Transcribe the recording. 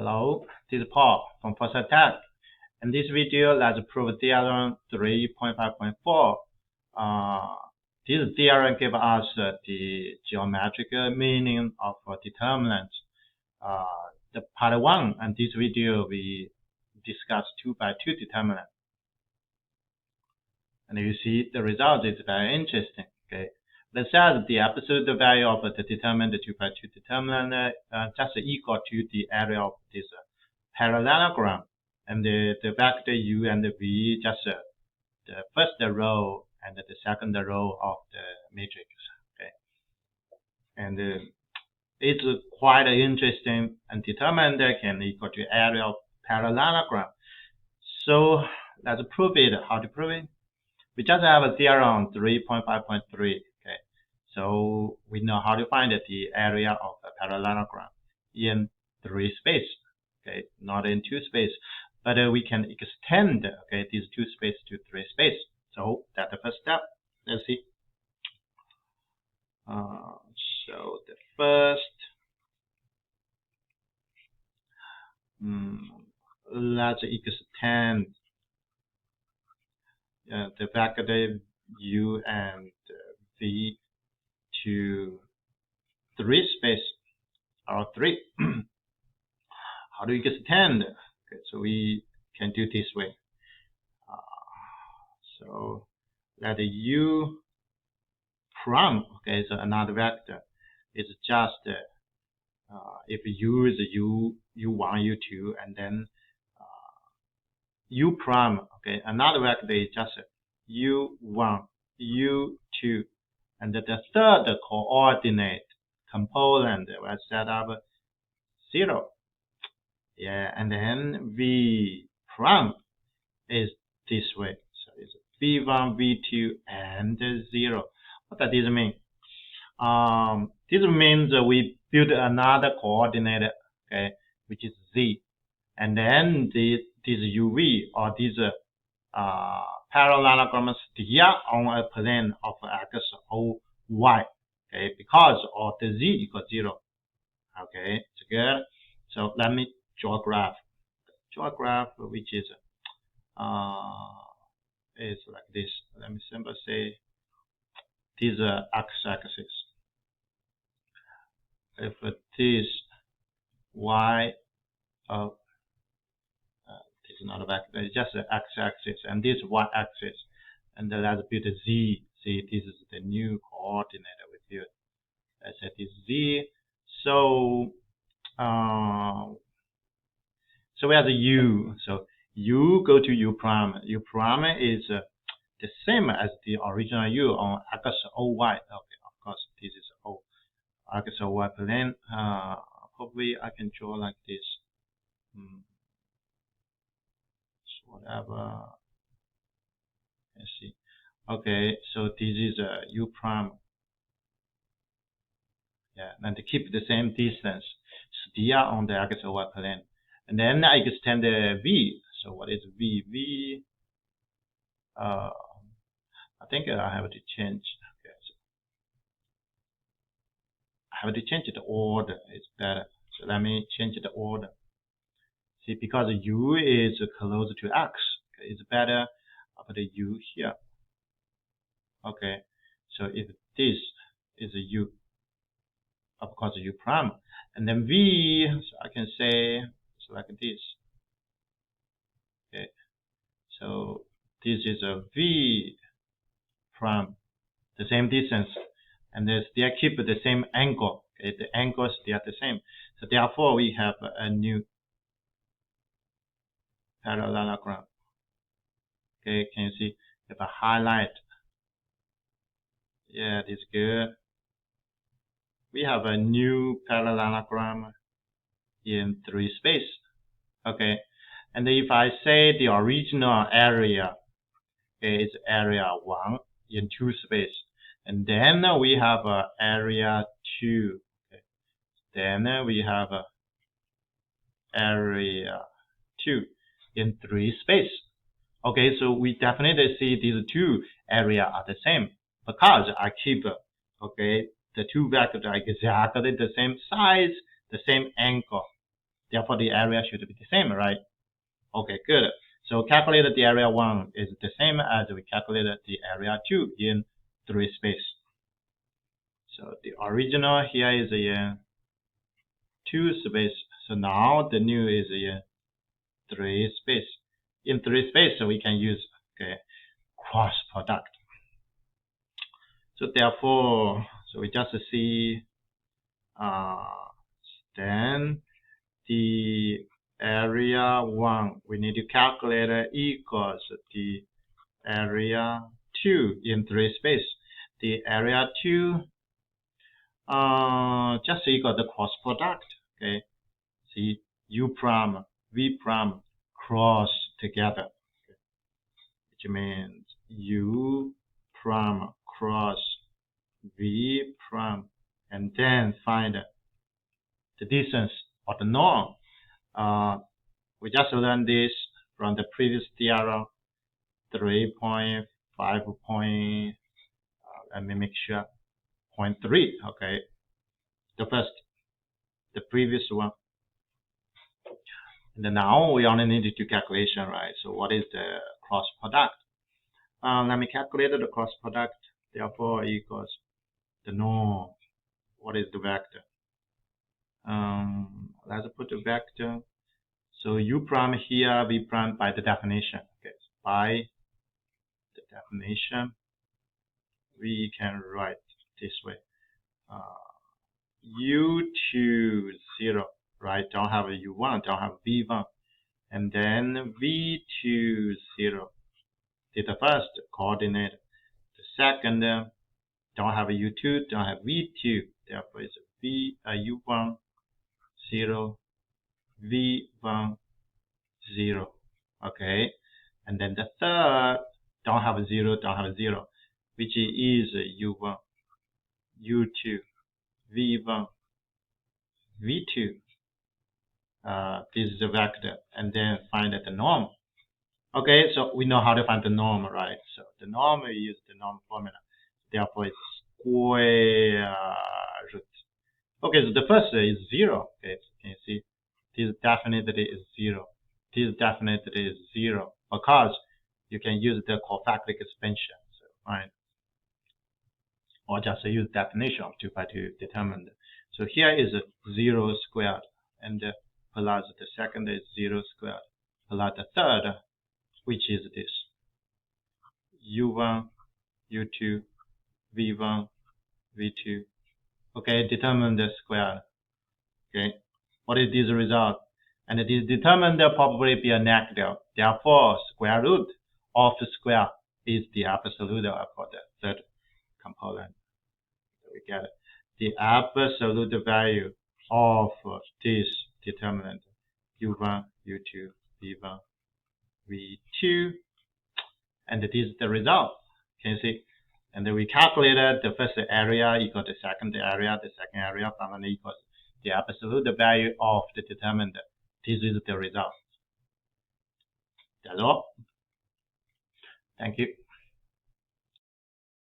Hello, this is Paul from First Attack. In this video, let's prove Theorem 3.5.4. This theorem gives us the geometric meaning of determinants. The part 1 and this video we discuss 2 by 2 determinant. And you see the result is very interesting. Okay, let's say the absolute value of the determinant 2 by 2 determinant just equal to the area of this parallelogram, and the vector u and v just the first row and the second row of the matrix. Okay, and it's quite interesting, and determinant can equal to area of parallelogram. So let's prove it. How to prove it? We just have a theorem 3.5.3. Okay, so we know how to find the area of a parallelogram in 3 space. Okay, not in 2 space, but we can extend these 2 space to 3 space. So that's the first step. Let's see. So the first, let's extend the vector u and v to 3 space or 3. How do we extend? Okay, so we can do this way. So that u prime, okay, so another vector is just if u is u1, u2, and then u prime, okay, another vector is just u1, u2, and the third coordinate component will set up 0. Yeah, and then v prime is this way. So it's v1, v2, and 0. What does this mean? This means we build another coordinate, okay, which is z, and then this uv or this parallelogram steer on a plane of x, o, y, okay, because of the z equals 0. Okay, it's good. So let me draw a graph. Draw a graph which is like this. Let me simply say this x-axis. If this y this is not a vector, it's just the x-axis, and this y-axis, and then let's build a z. See, this is the new coordinate we build. Let's set this z. So so we have the u. So u go to u prime. U prime is the same as the original u on x, o, y. Okay, of course, this is o x, o, y plane. Probably I can draw like this. So whatever. Let's see. Okay, so this is u prime. Yeah, and to keep the same distance, steer on the x, o, y plane. And then I extend the v. So what is v? V, I think I have to change. Okay, so I have to change the order. It's better. So let me change the order. See, because u is close to x, okay, it's better I put the u here. Okay, so if this is a u, of course u prime, and then v, so I can say so like this. Okay, so this is a v prime, the same distance, and they still keep the same angle. Okay, the angles still the same. So therefore we have a new parallelogram. Okay, can you see? If I highlight, yeah, this is good. We have a new parallelogram in 3 space. Okay, and if I say the original area is area 1 in 2 space, and then we have area 2. Okay. Then we have area 2 in 3 space. Okay, so we definitely see these 2 areas are the same because I keep the 2 vectors are exactly the same size, the same angle. Therefore, the area should be the same, right? Okay, good. So calculated the area 1 is the same as we calculated the area 2 in 3 space. So the original here is in 2 space. So now the new is in 3 space. In 3 space, so we can use cross product. So therefore, so we just see then the area 1 we need to calculate equals the area 2 in 3 space. The area 2 just equal the cross product. Okay, see u prime v prime cross together, which means u prime cross v prime, and then find the distance or the norm. We just learned this from the previous theorem 3.5. Let me make sure 0.3. Okay, the previous one. And then now we only need to do calculation, right? So what is the cross product? Let me calculate the cross product. Therefore, equals the norm. What is the vector? Let's put the vector. So u prime here, v prime by the definition. Okay, so by the definition, we can write this way. u2 0, right? Don't have a u1, don't have v1, and then v2 0 is the first coordinate. The second don't have a u2, don't have v2, therefore it's u1 0, v1 0. Okay, and then the third don't have a 0, don't have a 0, which is u1, u2, v1, v2. This is the vector, and then find the norm. Okay, so we know how to find the norm, right? So the norm, we use the norm formula. Therefore, it's square root. Okay, so the first is 0. Okay, so can you see? This definitely is 0. This definitely is 0 because you can use the cofactoric expansion, so, right? Or just use definition of 2 by 2 determinant. So here is 0 squared, and plus the second is 0 squared, plus the third, which is this u1, u2, v1, v2. Okay, determine the square. Okay, what is this result? And this determinant probably be a negative. Therefore, square root of the square is the absolute for the third component. So we get it. The absolute value of this determinant u1, u2, v1, v2, and this is the result. Can you see? And then we calculated the first area equal to second area, the second area finally equals the absolute value of the determinant. This is the result. That's all. Thank you.